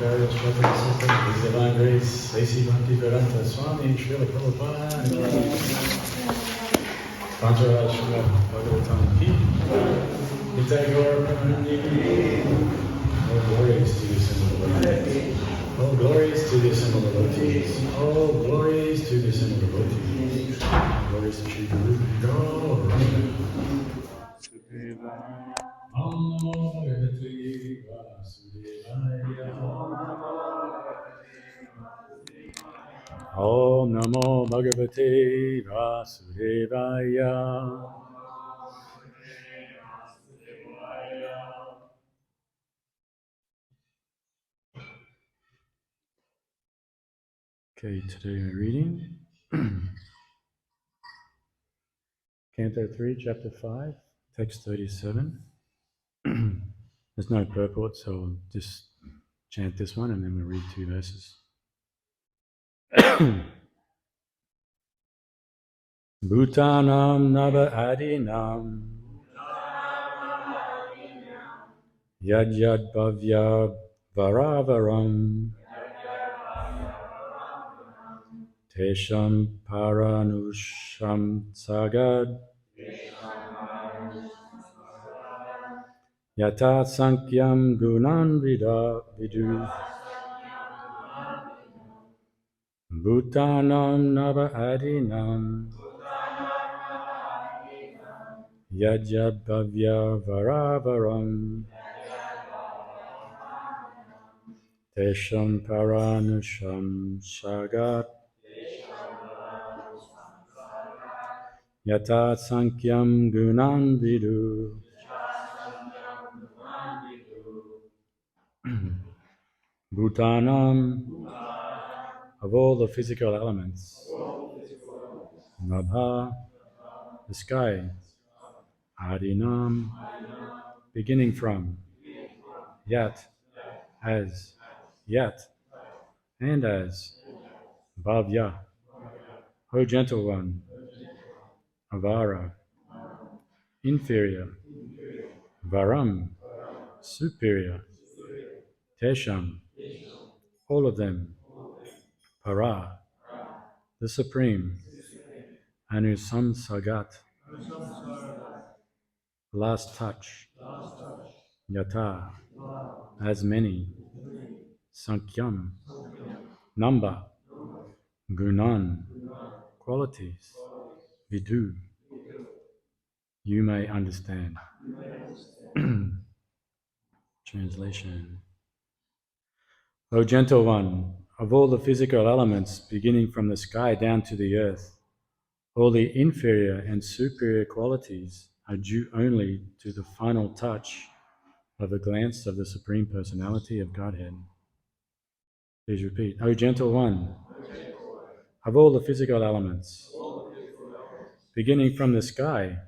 Acharya Srila His Divine Grace, A.C. Bhaktivedanta Swami, Srila Prabhupada, Pantaraj Srimad Bhagavatam Ki, Hitagor Pranandi. All glories to the assembled devotees. All glories to the assembled devotees. All glories to the assembled devotees. Glories to Shri Guru Gauranga. Om Namo Bhagavate Vasudevaya. Om Namo Bhagavate Vasudevaya. Okay, today we're reading Canto 3, Chapter 5, Text 37. There's no purport, so we'll just chant this one and then we'll read 2 verses. Bhutanam Nava Adinam Yad Yad Bhavya Varavaram Tesham Paranusham Sagad Yata Sankyam Gunan Vidu Bhutanam Nava Adinam Yad Yad Bhavya Varavaram Tesham Paranusham Sagat Yata Sankyam Gunan Vidu. Bhutanam, of all the physical elements. Nabha, the sky. Adinam, beginning from. Yat, as. Yat, and as. Bhavya, O gentle one. Avara, inferior. Varam, superior. Tesham, all of them. Para, the supreme. Anusam Sagat, last touch. Yata, as many. Sankyam, number. Gunan, qualities. Vidu, you may understand. Translation. O gentle one, of all the physical elements, beginning from the sky down to the earth, all the inferior and superior qualities are due only to the final touch of a glance of the Supreme Personality of Godhead. Please repeat. O gentle one, of all the physical elements, beginning from the sky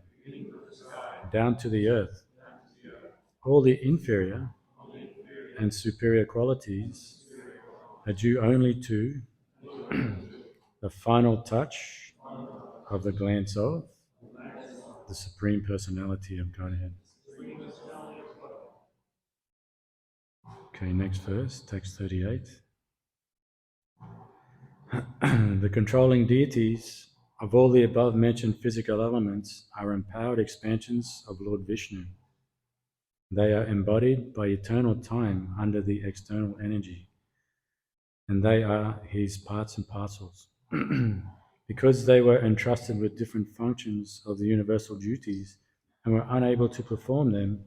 down to the earth, all the inferior and superior qualities are due only to the final touch of the glance of the Supreme Personality of Godhead. Okay, next verse, text 38. The controlling deities of all the above mentioned physical elements are empowered expansions of Lord Vishnu. They are embodied by eternal time under the external energy, and they are his parts and parcels. Because they were entrusted with different functions of the universal duties and were unable to perform them,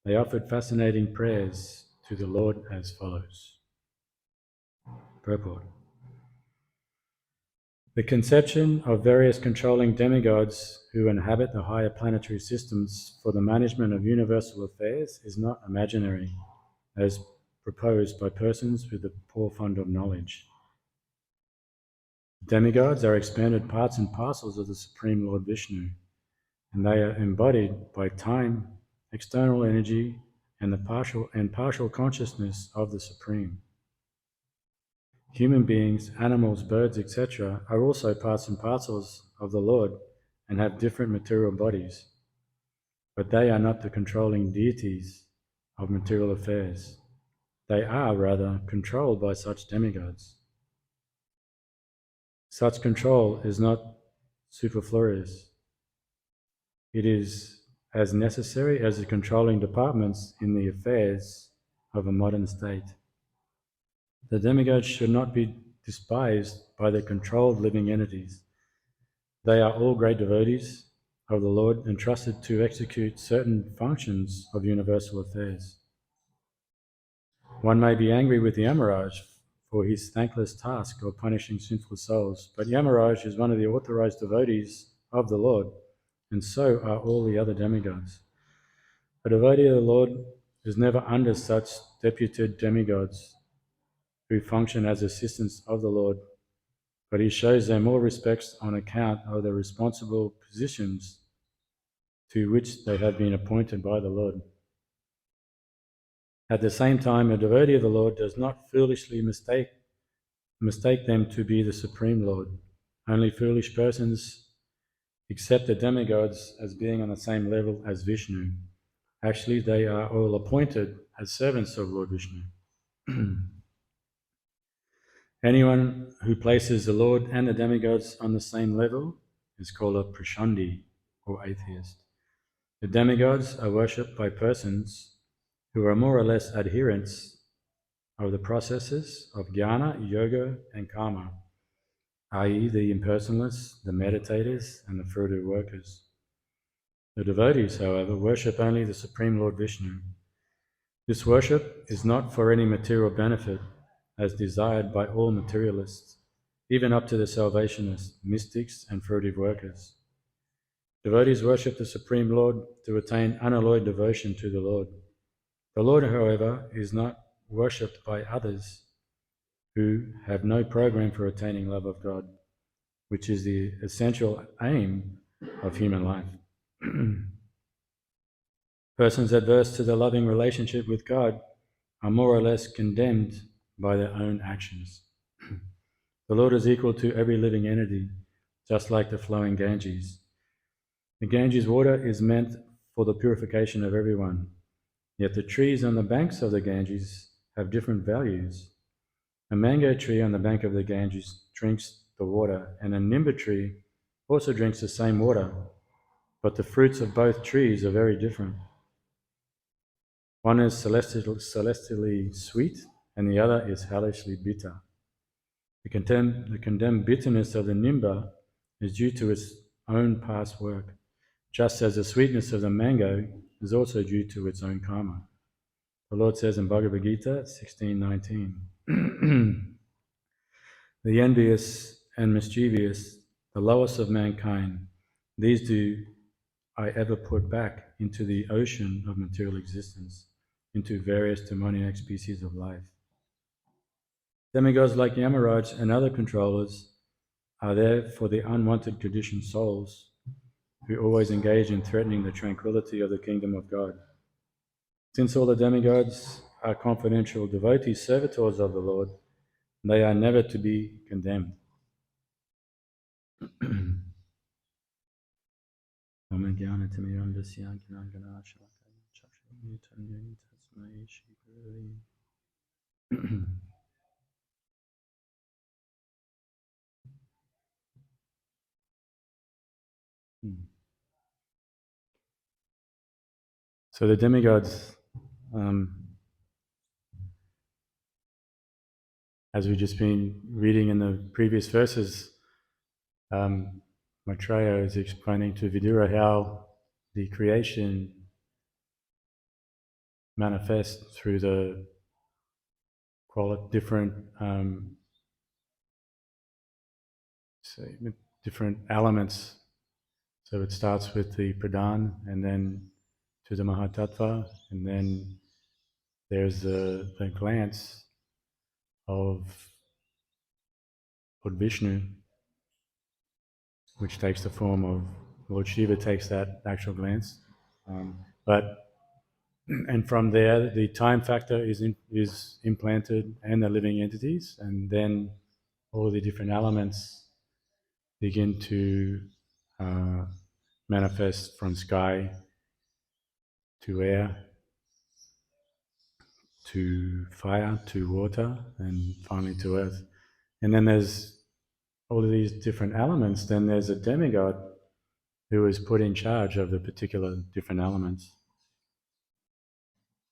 they offered fascinating prayers to the Lord as follows. Purport. The conception of various controlling demigods who inhabit the higher planetary systems for the management of universal affairs is not imaginary, as proposed by persons with a poor fund of knowledge. Demigods are expanded parts and parcels of the Supreme Lord Vishnu, and they are embodied by time, external energy, and the partial consciousness of the Supreme. Human beings, animals, birds, etc. are also parts and parcels of the Lord and have different material bodies, but they are not the controlling deities of material affairs. They are, rather, controlled by such demigods. Such control is not superfluous. It is as necessary as the controlling departments in the affairs of a modern state. The demigods should not be despised by the controlled living entities. They are all great devotees of the Lord, entrusted to execute certain functions of universal affairs. One may be angry with Yamaraj for his thankless task of punishing sinful souls, but Yamaraj is one of the authorized devotees of the Lord, and so are all the other demigods. A devotee of the Lord is never under such deputed demigods who function as assistants of the Lord, but he shows them all respects on account of the responsible positions to which they have been appointed by the Lord. At the same time, a devotee of the Lord does not foolishly mistake them to be the Supreme Lord. Only foolish persons accept the demigods as being on the same level as Vishnu. Actually, they are all appointed as servants of Lord Vishnu. Anyone who places the Lord and the demigods on the same level is called a prashandi, or atheist. The demigods are worshipped by persons who are more or less adherents of the processes of jnana, yoga, and karma, i.e. the impersonalists, the meditators, and the fruitive workers. The devotees, however, worship only the Supreme Lord Vishnu. This worship is not for any material benefit, as desired by all materialists, even up to the salvationists, mystics, and fruitive workers. Devotees worship the Supreme Lord to attain unalloyed devotion to the Lord. The Lord, however, is not worshipped by others who have no program for attaining love of God, which is the essential aim of human life. Persons adverse to the loving relationship with God are more or less condemned by their own actions. The Lord is equal to every living entity, just like the flowing Ganges. The Ganges water is meant for the purification of everyone, yet the trees on the banks of the Ganges have different values. A mango tree on the bank of the Ganges drinks the water, and a nimba tree also drinks the same water, but the fruits of both trees are very different. One is celestially sweet, and the other is hellishly bitter. The condemned bitterness of the nimba is due to its own past work, just as the sweetness of the mango is also due to its own karma. The Lord says in Bhagavad Gita 16:19, the envious and mischievous, the lowest of mankind, these do I ever put back into the ocean of material existence, into various demoniac species of life. Demigods like Yamaraj and other controllers are there for the unwanted conditioned souls who always engage in threatening the tranquility of the kingdom of God. Since all the demigods are confidential devotees, servitors of the Lord, they are never to be condemned. So the demigods, as we've just been reading in the previous verses, Maitreya is explaining to Vidura how the creation manifests through the different different elements. So it starts with the pradhan, and then to the mahatattva, and then there's the glance of Lord Vishnu, which takes the form of Lord Shiva, takes that actual glance. And from there, the time factor is implanted, and the living entities, and then all the different elements begin to manifest, from sky to air to fire, to water, and finally to earth. And then there's all of these different elements. Then there's a demigod who is put in charge of the particular different elements.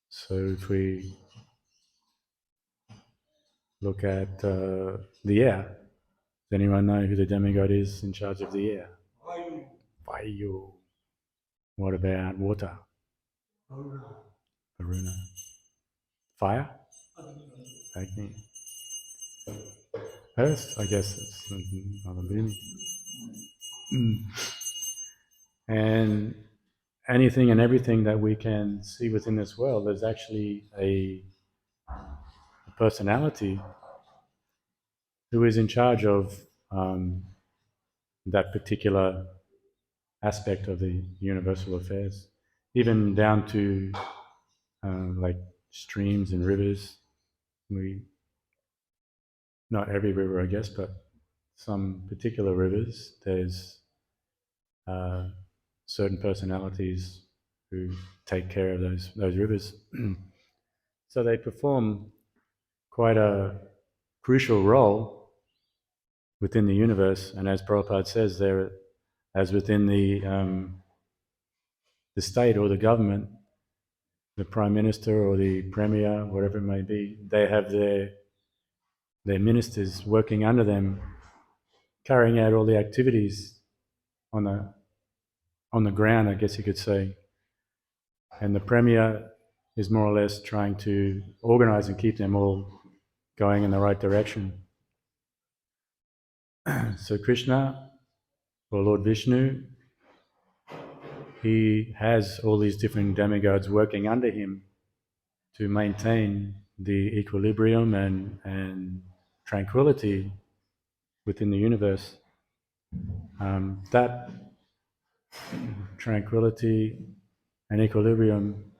So if we look at the air, does anyone know who the demigod is in charge of the air? Vayu. What about water? Varuna. Fire? Agni. Earth? I guess it's another Bhumi. And anything and everything that we can see within this world, there's actually a personality who is in charge of that particular aspect of the universal affairs, even down to like streams and rivers. Not every river, I guess, but some particular rivers, there's certain personalities who take care of those rivers. So they perform quite a crucial role within the universe, and as Prabhupada says, they're as within the state or the government, the prime minister or the premier, whatever it may be, they have their ministers working under them, carrying out all the activities on the ground, I guess you could say. And the premier is more or less trying to organize and keep them all going in the right direction. So Krishna, or Lord Vishnu, he has all these different demigods working under him to maintain the equilibrium and tranquility within the universe. That tranquility and equilibrium,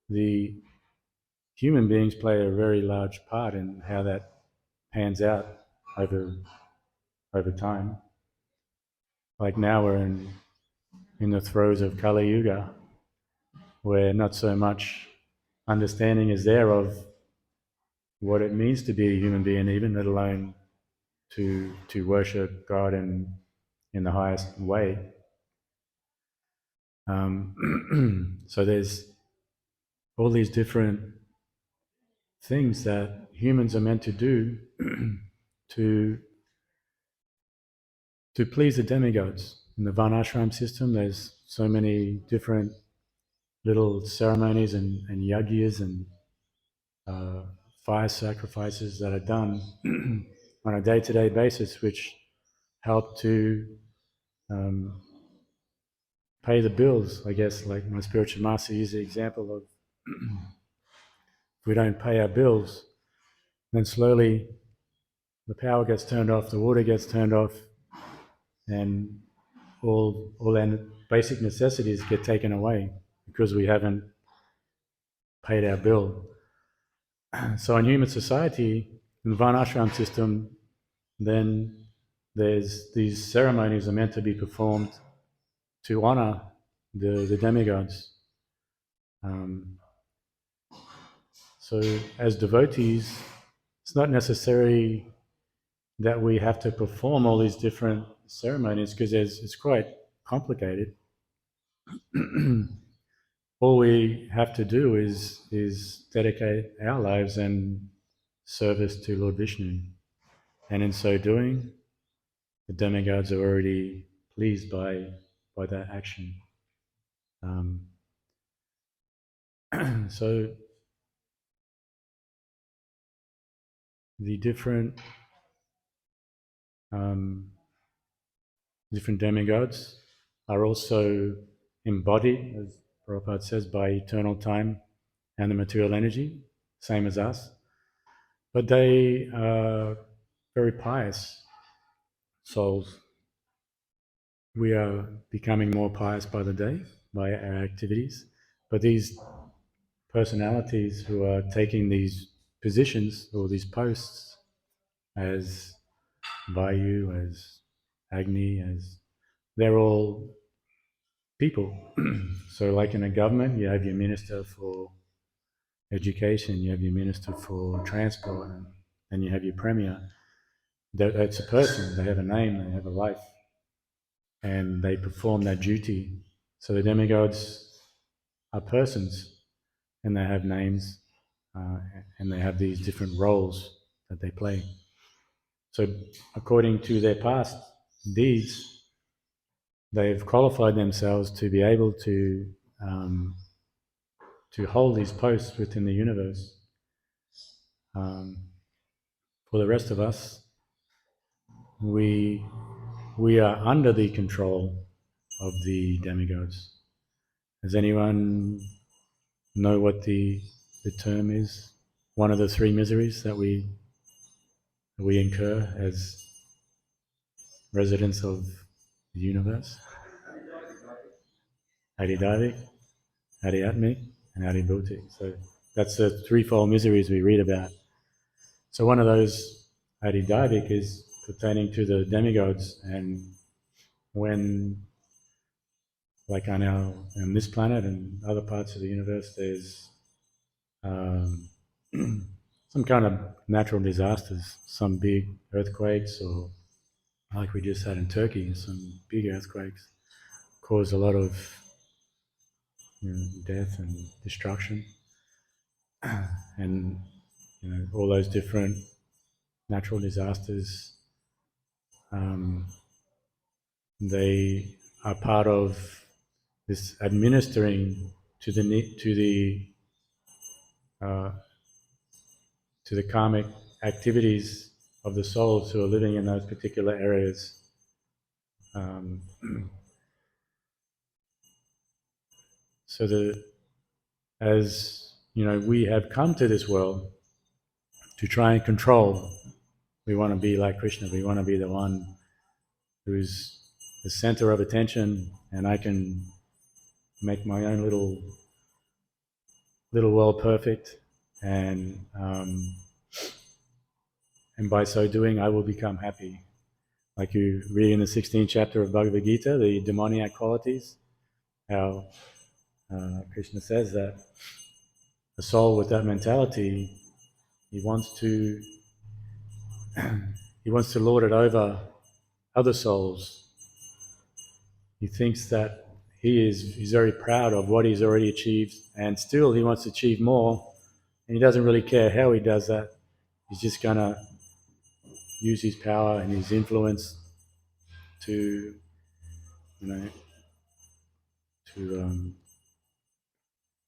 the human beings play a very large part in how that pans out over time. Like now we're in the throes of Kali Yuga, where not so much understanding is there of what it means to be a human being, even let alone to worship God in the highest way. So there's all these different things that humans are meant to do to please the demigods. In the Varnashram system, there's so many different little ceremonies and yagyas and fire sacrifices that are done on a day-to-day basis, which help to pay the bills, I guess. Like my spiritual master used the example of if we don't pay our bills, then slowly the power gets turned off, the water gets turned off, and all our basic necessities get taken away because we haven't paid our bill. So in human society, in the Varnashram system, then there's these ceremonies are meant to be performed to honor the demigods. So as devotees, it's not necessary that we have to perform all these different ceremonies because it's quite complicated. All we have to do is dedicate our lives and service to Lord Vishnu. And in so doing, the demigods are already pleased by that action. So the different demigods are also embodied, as Prabhupada says, by eternal time and the material energy, same as us. But they are very pious souls. We are becoming more pious by the day, by our activities. But these personalities who are taking these positions or these posts as Vayu, as Agni, they're all people. So like in a government, you have your minister for education, you have your Minister for Transport, and then you have your Premier. It's a person, they have a name, they have a life, and they perform that duty. So the demigods are persons, and they have names, and they have these different roles that they play. So according to their past deeds, they've qualified themselves to be able to hold these posts within the universe. For the rest of us, we are under the control of the demigods. Does anyone know what the term is? One of the three miseries that we incur as residents of the universe: Adidaivic, Adhyatmic, and Adibhutic. So that's the threefold miseries we read about. So one of those, Adidaivic, is pertaining to the demigods, and when, like on this planet and other parts of the universe, there's some kind of natural disasters, some big earthquakes, or like we just had in Turkey, some big earthquakes cause a lot of death and destruction, and all those different natural disasters. They are part of this administering to uh, the karmic activities of the souls who are living in those particular areas. Um, so as we have come to this world to try and control. We want to be like Krishna. We want to be the one who's the center of attention, and I can make my own little world perfect, and by so doing, I will become happy. Like you read in the 16th chapter of Bhagavad Gita, the demoniac qualities, how Krishna says that a soul with that mentality, he wants to lord it over other souls. He thinks that he's very proud of what he's already achieved, and still he wants to achieve more, and he doesn't really care how he does that. He's just going to use his power and his influence to,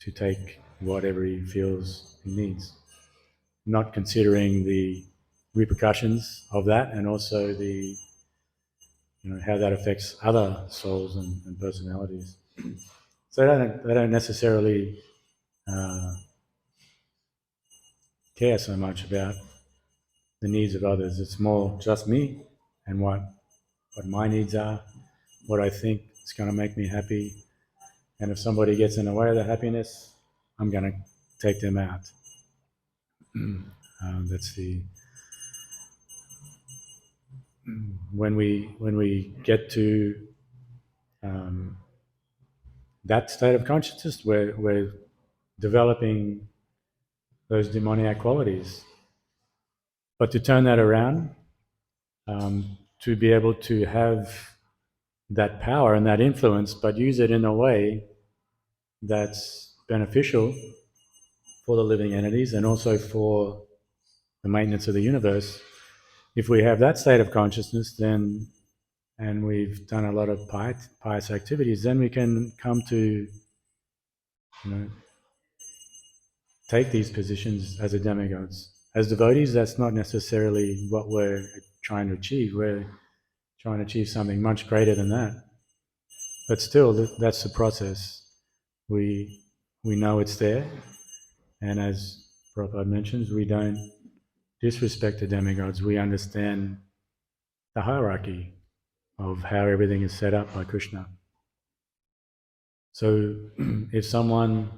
to take whatever he feels he needs, not considering the repercussions of that, and also the how that affects other souls and personalities. So they don't necessarily care so much about the needs of others. It's more just me and what my needs are, what I think is going to make me happy. And if somebody gets in the way of the happiness, I'm going to take them out. That's the when we get to that state of consciousness, we're developing those demoniac qualities. But to turn that around, to be able to have that power and that influence, but use it in a way that's beneficial for the living entities and also for the maintenance of the universe. If we have that state of consciousness, then, and we've done a lot of pious activities, then we can come to, take these positions as a demigods. As devotees, that's not necessarily what we're trying to achieve. We're trying to achieve something much greater than that. But still, that's the process. We know it's there, and as Prabhupada mentions, we don't disrespect the demigods. We understand the hierarchy of how everything is set up by Krishna. So if someone,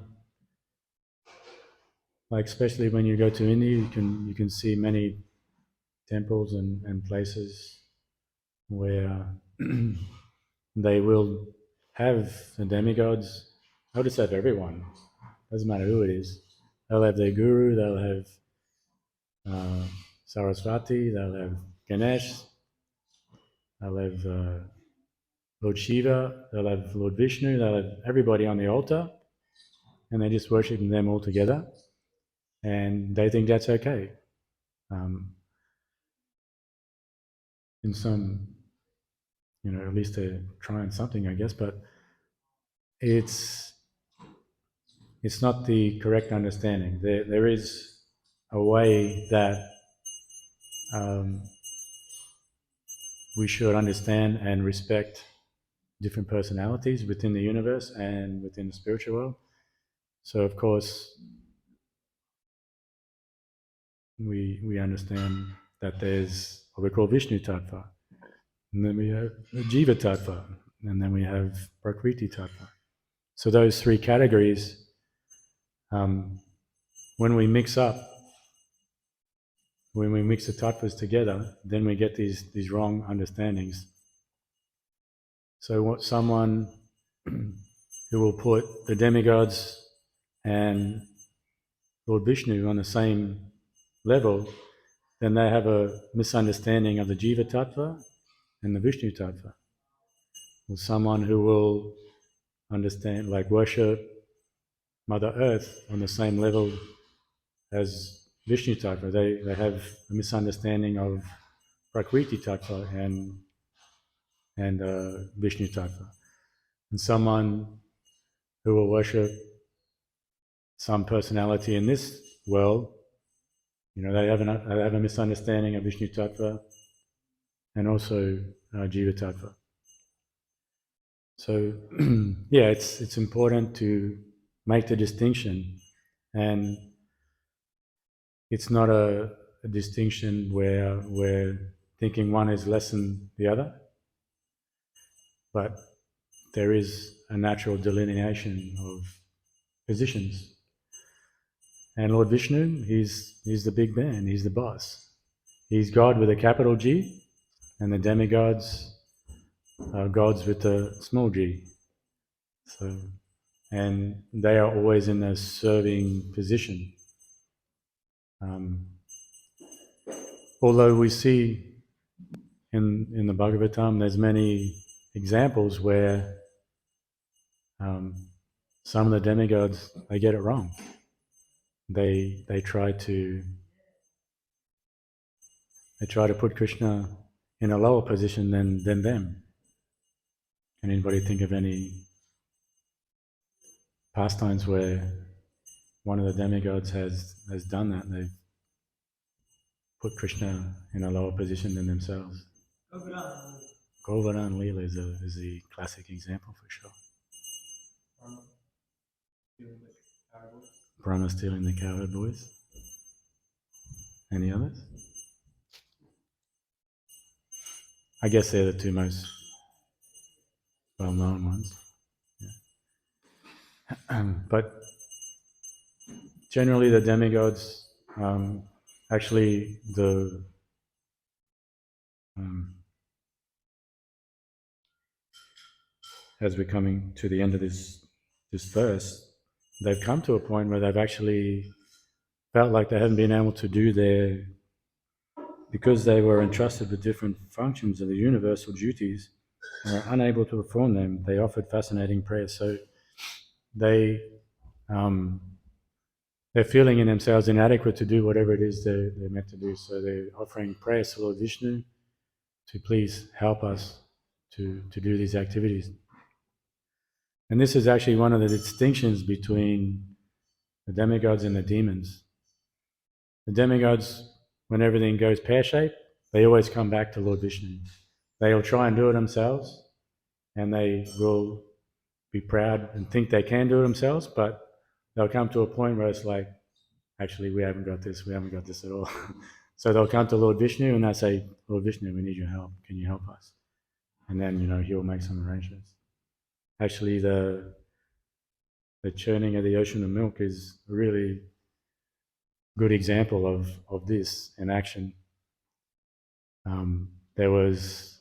like especially when you go to India, you can see many temples and places where they will have the demigods. I'll just have everyone. Doesn't matter who it is. they'll have their guru, they'll have Saraswati, they'll have Ganesh, they'll have Lord Shiva, they'll have Lord Vishnu, they'll have everybody on the altar, and they're just worshipping them all together, and they think that's okay. In some, at least they're trying something, I guess, but it's not the correct understanding. There is a way that we should understand and respect different personalities within the universe and within the spiritual world. So, of course, we understand that there's what we call Vishnu Tattva, and then we have Jiva Tattva, and then we have Prakriti Tattva. So those three categories, when we mix the tattvas together, then we get these wrong understandings. So someone who will put the demigods and Lord Vishnu on the same level, then they have a misunderstanding of the Jiva Tattva and the Vishnu Tattva. Or someone who will understand, like worship Mother Earth on the same level as Vishnu Tattva, they have a misunderstanding of Prakriti Tattva and Vishnu Tattva. And someone who will worship some personality in this world, they have a misunderstanding of Vishnu Tattva and also Jiva Tattva. So, yeah, it's important to make the distinction, and it's not a distinction where we're thinking one is less than the other, but there is a natural delineation of positions. And Lord Vishnu, he's the big man, he's the boss. He's God with a capital G, and the demigods are gods with a small g. So, and they are always in a serving position. Although we see in the Bhagavatam, there's many examples where some of the demigods, they get it wrong. They try to put Krishna in a lower position than them. Can anybody think of any pastimes where one of the demigods has done that? They've put Krishna in a lower position than themselves. Govardhana Leela is the classic example for sure. Brahma stealing the cowherd boys. Any others? I guess they're the two most well-known ones. Yeah. But generally, the demigods, actually, as we're coming to the end of this verse, they've come to a point where they've actually felt like they haven't been able to do because they were entrusted with different functions of the universal duties, and were unable to perform them. They offered fascinating prayers. So they're feeling in themselves inadequate to do whatever it is they're meant to do. So they're offering prayers to Lord Vishnu to please help us to do these activities. And this is actually one of the distinctions between the demigods and the demons. The demigods, when everything goes pear-shaped, they always come back to Lord Vishnu. They'll try and do it themselves, and they will be proud and think they can do it themselves, but they'll come to a point where it's like, actually, we haven't got this at all. So they'll come to Lord Vishnu and they'll say, Lord Vishnu, we need your help. Can you help us? And then, he'll make some arrangements. Actually, the churning of the ocean of milk is a really good example of this in action. There was,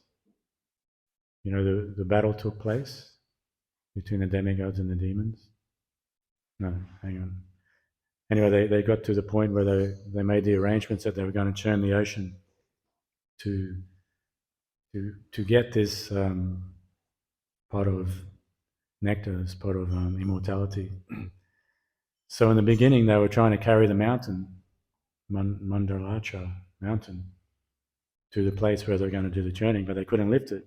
the battle took place between the demigods and the demons. No, hang on. anyway, they got to the point where they made the arrangements that they were going to churn the ocean to get this pot of nectar, this pot of immortality. So in the beginning, they were trying to carry the mountain, Mandalacha mountain, to the place where they were going to do the churning, but they couldn't lift it.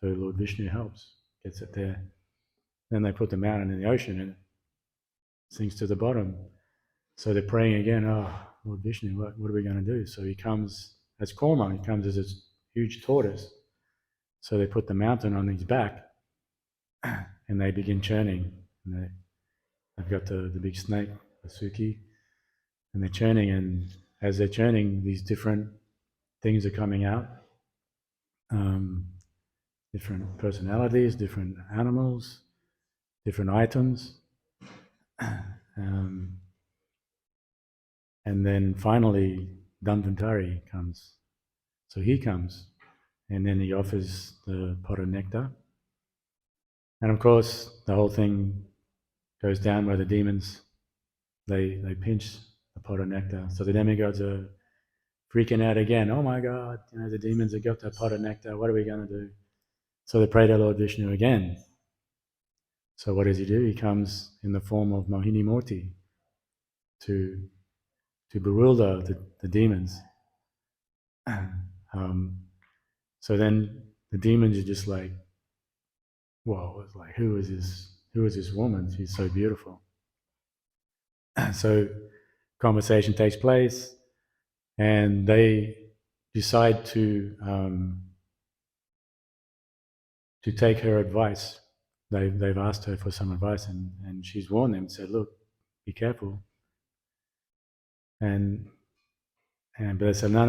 So Lord Vishnu helps, gets it there. Then they put the mountain in the ocean and it sinks to the bottom. So they're praying again, oh, Lord Vishnu, what are we going to do? So he comes as Korma, he comes as this huge tortoise. So they put the mountain on his back and they begin churning. And they've got the big snake, the Suki, and they're churning, and as they're churning, these different things are coming out. Different personalities, different animals, different items. And then finally, Dantantari comes. So he comes, and then he offers the pot of nectar. And of course, the whole thing goes down where the demons, they pinch the pot of nectar. So the demigods are freaking out again. Oh my God, the demons have got that pot of nectar. What are we going to do? So they pray to Lord Vishnu again. So what does he do? He comes in the form of Mohini Murti to bewilder the demons. So then the demons are just like, whoa, it's like, who is this woman? She's so beautiful. So conversation takes place and they decide to take her advice. They've asked her for some advice and she's warned them and said, look, be careful. But they said, no,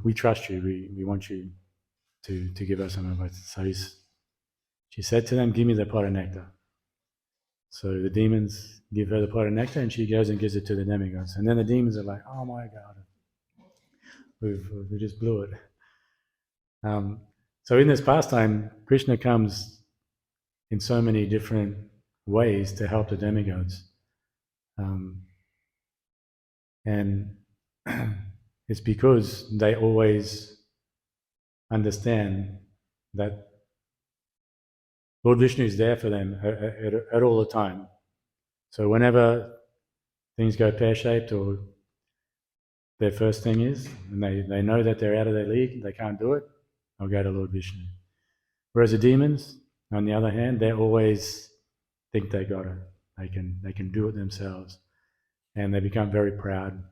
we trust you. We want you to give us some advice. So she said to them, give me the pot of nectar. So the demons give her the pot of nectar and she goes and gives it to the demigods. And then the demons are like, oh my God, we just blew it. So in this pastime, Krishna comes in so many different ways to help the demigods. And it's because they always understand that Lord Vishnu is there for them at all the time. So whenever things go pear-shaped or their first thing is, and they know that they're out of their league, they can't do it, they'll go to Lord Vishnu. Whereas the demons, on the other hand, they always think they got it. They can do it themselves. And they become very proud.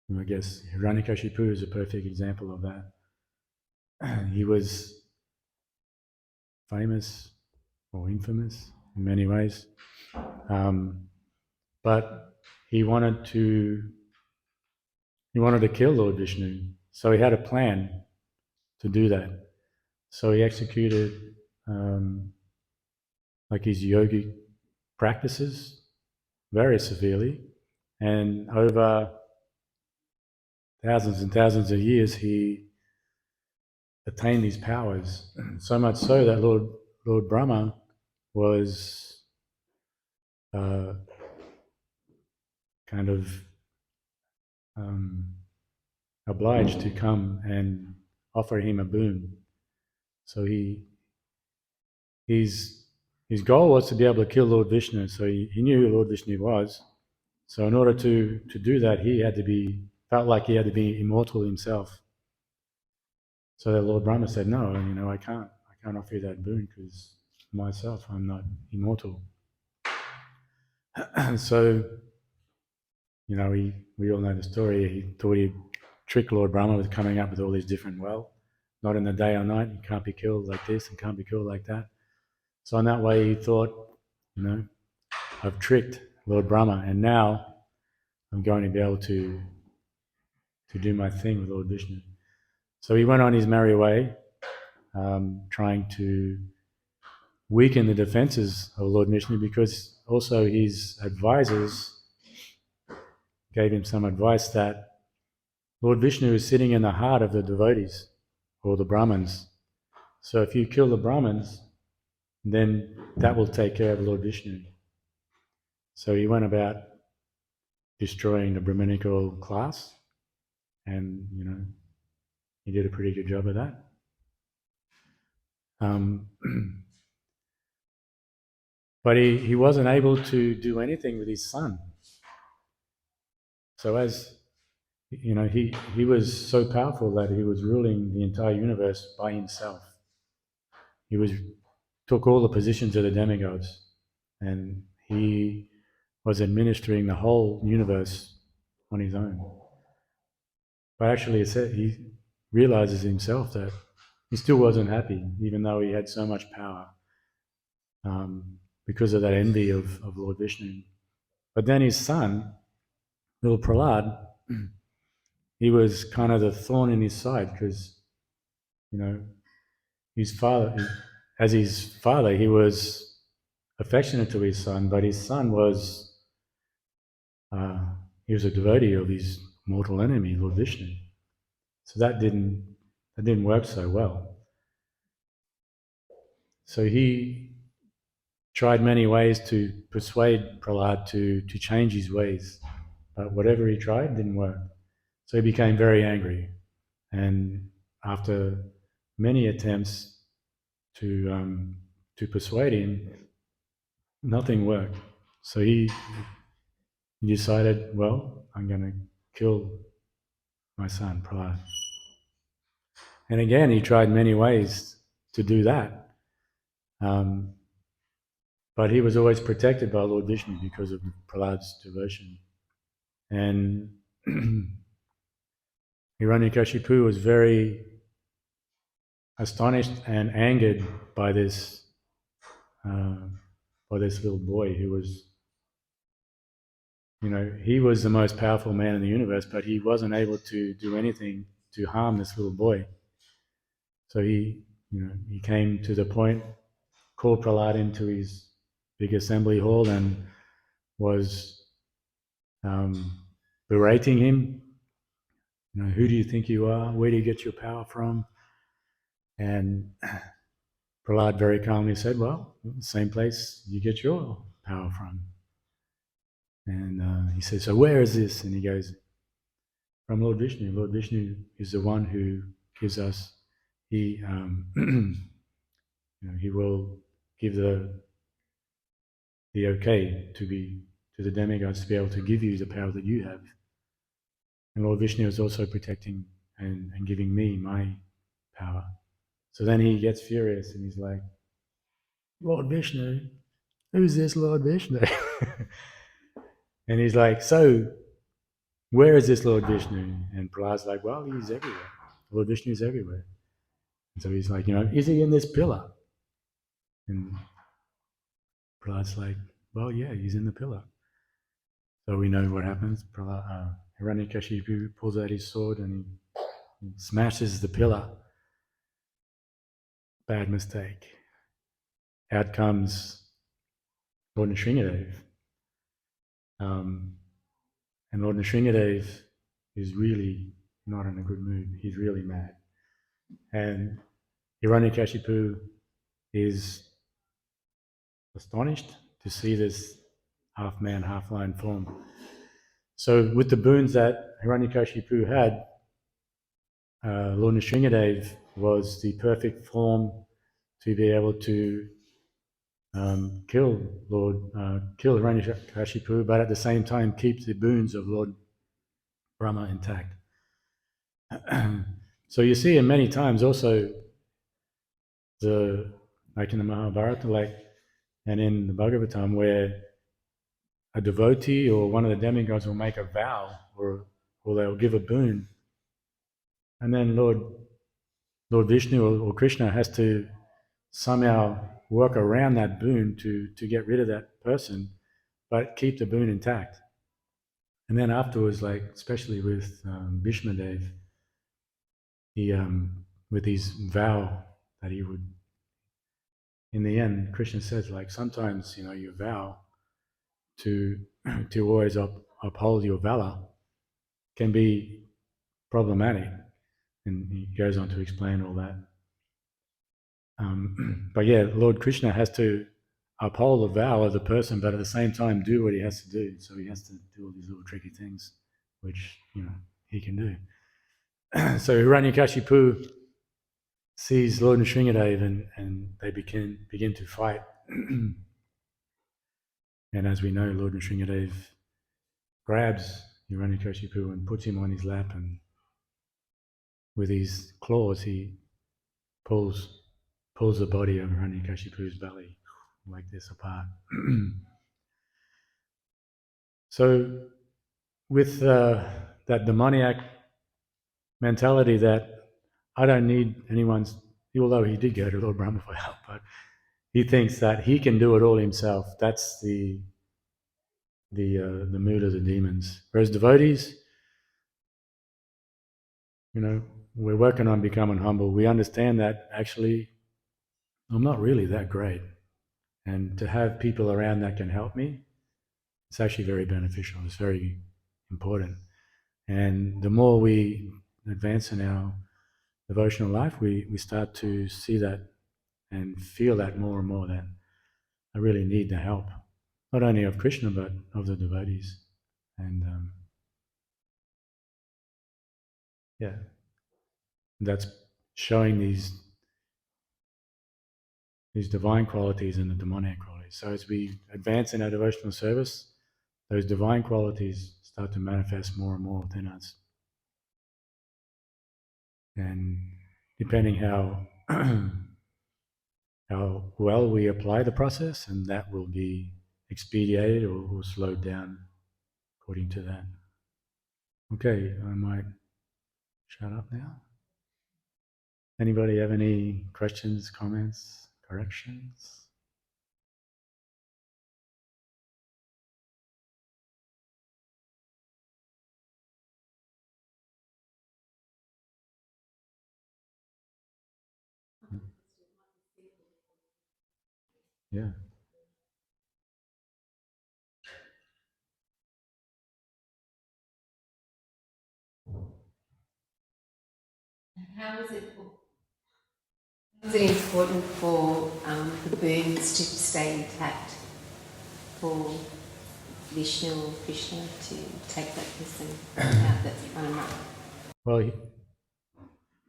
And I guess Hiranyakashipu is a perfect example of that. He was famous or infamous in many ways, but he wanted to kill Lord Vishnu. So he had a plan to do that. So he executed his yogic practices very severely, and over thousands and thousands of years he attained these powers, so much so that Lord Brahma was kind of obliged to come and offer him a boon. So his goal was to be able to kill Lord Vishnu. So he knew who Lord Vishnu was. So in order to do that, he felt like he had to be immortal himself. So that Lord Brahma said, no, I can't offer you that boon because myself, I'm not immortal. So, we all know the story. He thought he'd trick Lord Brahma with coming up with all these different, not in the day or night, you can't be killed like this and can't be killed like that. So in that way he thought, I've tricked Lord Brahma and now I'm going to be able to do my thing with Lord Vishnu. So he went on his merry way, trying to weaken the defenses of Lord Vishnu, because also his advisors gave him some advice that Lord Vishnu is sitting in the heart of the devotees, or the Brahmins. So if you kill the Brahmins, then that will take care of Lord Vishnu. So he went about destroying the Brahminical class, and he did a pretty good job of that. But he wasn't able to do anything with his son. So as he was so powerful that he was ruling the entire universe by himself. He took all the positions of the demigods, and he was administering the whole universe on his own. But actually, he realizes himself that he still wasn't happy, even though he had so much power, because of that envy of Lord Vishnu. But then his son, little Prahlad, he was kind of the thorn in his side, because his father, as his father, he was affectionate to his son, but his son was he was a devotee of his mortal enemy, Lord Vishnu. So that didn't work so well. So he tried many ways to persuade Prahlad to change his ways, but whatever he tried didn't work. So he became very angry, and after many attempts to persuade him, nothing worked. So he decided, well, I'm going to kill my son, Prahlad. And again, he tried many ways to do that. But he was always protected by Lord Vishnu because of Prahlad's devotion. And Hiranyakashipu was very astonished and angered by this little boy who was, he was the most powerful man in the universe, but he wasn't able to do anything to harm this little boy. So he came to the point, called Prahlad into his big assembly hall and was berating him. Who do you think you are? Where do you get your power from? And Prahlad very calmly said, well, same place you get your power from. And he said, so where is this? And he goes, from Lord Vishnu. Lord Vishnu is the one who gives us, he will give the okay to the demigods to be able to give you the power that you have. And Lord Vishnu is also protecting and giving me my power. So then he gets furious and he's like, Lord Vishnu, who's this Lord Vishnu? And he's like, so where is this Lord Vishnu? And Prahlad's like, well, he's everywhere. Lord Vishnu is everywhere. And so he's like, is he in this pillar? And Prahlad's like, well, yeah, he's in the pillar. So we know what happens. Hiranyakashipu pulls out his sword and he smashes the pillar. Bad mistake. Out comes Lord Nrsingadev. And Lord Nrsingadev is really not in a good mood. He's really mad. And Hiranyakashipu is astonished to see this half man, half lion form. So with the boons that Hiranyakashipu had, Lord Nrsingadev was the perfect form to be able to kill Hiranyakashipu, but at the same time keep the boons of Lord Brahma intact. So you see in many times also like in the Mahabharata, and in the Bhagavatam, where a devotee or one of the demigods will make a vow or they'll give a boon, and then Lord Vishnu or Krishna has to somehow work around that boon to get rid of that person, but keep the boon intact. And then afterwards, especially with Bhishmadev, he with his vow that he would, in the end, Krishna says, sometimes you vow to always uphold your valor can be problematic, and he goes on to explain all that. But yeah, Lord Krishna has to uphold the vow of the person, but at the same time do what he has to do. So he has to do all these little tricky things, which he can do. So Hiranyakashipu sees Lord Nrsingadev and they begin to fight. And as we know, Lord Nrsingadev grabs Hiranyakashipu and puts him on his lap, and with his claws he pulls the body of Hiranyakashipu's belly like this apart. So with that demoniac mentality that I don't need anyone's, although he did go to Lord Brahma for help, but he thinks that he can do it all himself. That's the mood of the demons. Whereas devotees, we're working on becoming humble. We understand that actually I'm not really that great, and to have people around that can help me, it's actually very beneficial. It's very important. And the more we advance in our devotional life, we start to see that and feel that more and more, that I really need the help, not only of Krishna, but of the devotees. And that's showing these divine qualities and the demonic qualities. So as we advance in our devotional service, those divine qualities start to manifest more and more within us. And depending how how well we apply the process, and that will be expedited or slowed down according to that. Okay, I might shut up now. Anybody have any questions, comments, corrections? Yeah. Is it important for the boons to stay intact for Vishnu or Krishna to take that person out that's thrown up? Well,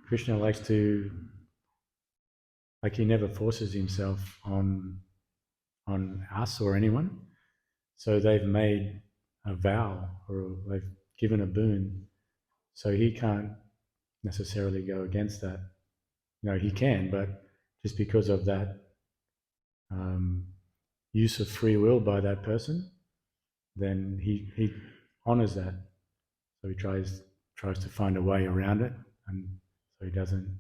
Krishna likes to, he never forces himself on us or anyone. So they've made a vow or they've given a boon. So he can't necessarily go against that. He can, but just because of that use of free will by that person, then he honors that. So he tries to find a way around it, and so he doesn't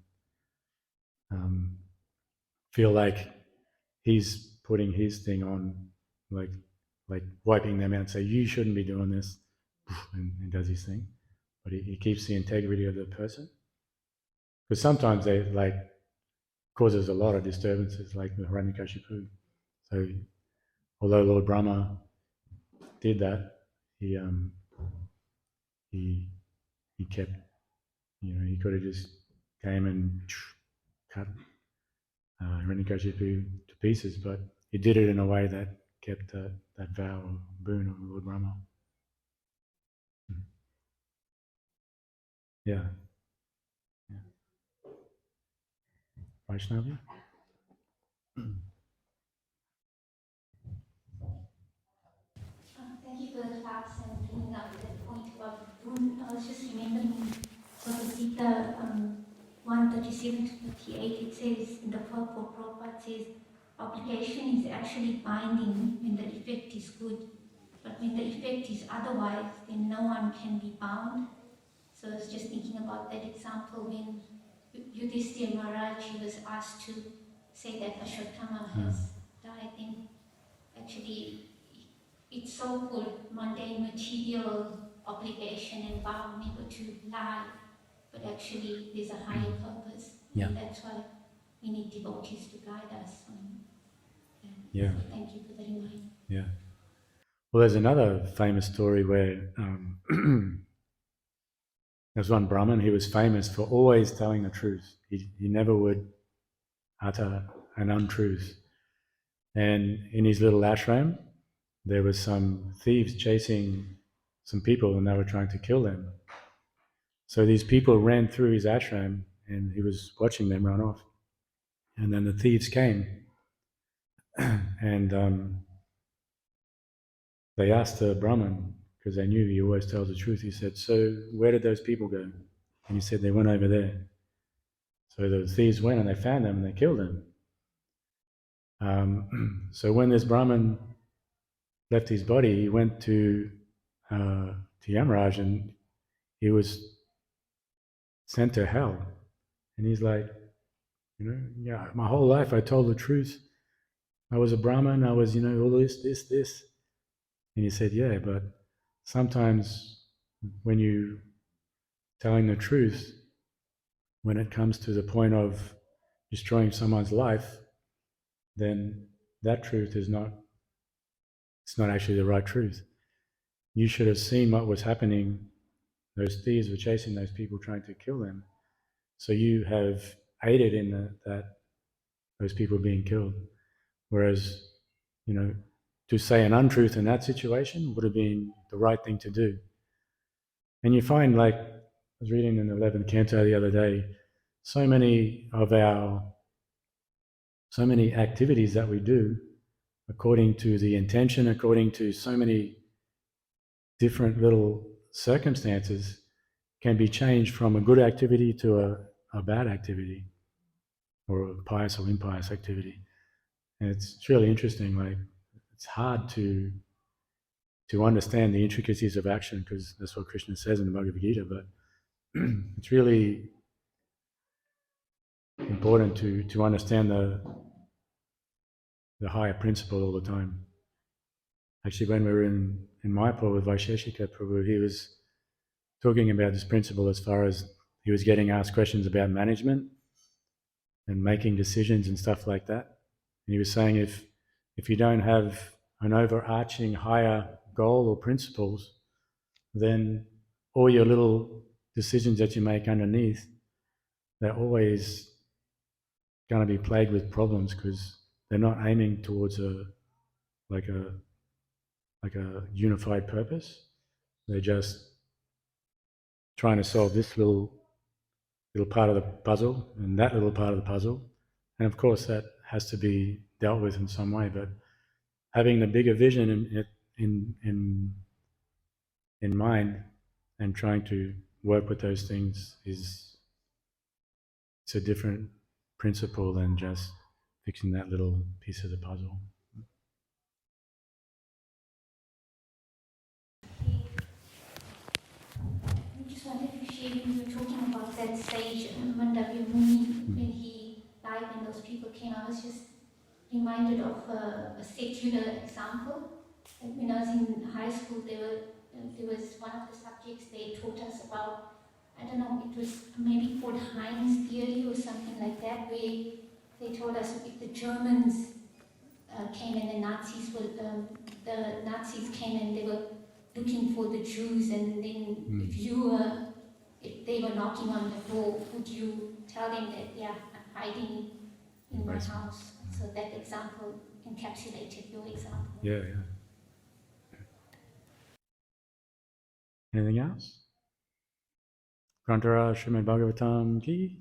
feel like he's putting his thing on, like wiping them out and say, you shouldn't be doing this, and does his thing. But he keeps the integrity of the person. Because sometimes they causes a lot of disturbances, like with Hiranyakashipu. So although Lord Brahma did that, he he kept, he could have just came and cut Hiranyakashipu to pieces, but he did it in a way that kept that vow of boon of Lord Brahma. Yeah. Yeah. Vaishnavi? Thank you for the class and bringing up that point about boon. I was just remembering Bhagavad Gita 137 to 38. It says in the purport, Prabhupada says, obligation is actually binding when the effect is good, but when the effect is otherwise, then no one can be bound. So I was just thinking about that example when Yudhishthira Maharaj was asked to say that Ashwatthama has died, then actually it's so called mundane material obligation and vow never to lie, but actually there's a higher purpose, and that's why we need devotees to guide us on that. Yeah. So thank you for the reminder. Yeah. Well, there's another famous story where there's one Brahmin. He was famous for always telling the truth. He never would utter an untruth. And in his little ashram, there was some thieves chasing some people, and they were trying to kill them. So these people ran through his ashram, and he was watching them run off. And then the thieves came, and they asked the Brahmin, because they knew he always tells the truth. He said, "So where did those people go?" And he said, "They went over there." So the thieves went and they found them and they killed them. So when this Brahmin left his body, he went to Yamaraj, and he was sent to hell. And he's like, yeah, my whole life I told the truth. I was a Brahmin, I was, all this. And he said, yeah, but sometimes when you telling the truth, when it comes to the point of destroying someone's life, then that truth is not, it's not actually the right truth. You should have seen what was happening. Those thieves were chasing those people trying to kill them. So you have aided in that those people being killed. Whereas, to say an untruth in that situation would have been the right thing to do. And you find, like, I was reading in the 11th canto the other day, so many activities that we do according to the intention, according to so many different little circumstances, can be changed from a good activity to a bad activity, or a pious or impious activity. And it's really interesting. Like, it's hard to understand the intricacies of action, because that's what Krishna says in the Bhagavad Gita. But it's really important to understand the higher principle all the time. Actually, when we were in Mayapur with Vaisheshika Prabhu, he was talking about this principle as far as he was getting asked questions about management and making decisions and stuff like that. And he was saying, if you don't have an overarching higher goal or principles, then all your little decisions that you make underneath, they're always going to be plagued with problems, because they're not aiming towards a unified purpose. They're just trying to solve this little part of the puzzle and that little part of the puzzle. And of course that has to be dealt with in some way, but having the bigger vision in mind and trying to work with those things it's a different principle than just fixing that little piece of the puzzle. I just wanted to share, when you were talking about that sage, Mandavya Muni, when he died and those people came, I was just reminded of a secular example. When I was in high school, there was one of the subjects they taught us about, I don't know, it was maybe called Heinz theory or something like that, where they told us if the Germans came and the Nazis came and they were looking for the Jews, and then if they were knocking on the door, would you tell them that, yeah, I'm hiding in my house? So that example encapsulated your example. Yeah. Anything else? Grantara Srimad Bhagavatam ki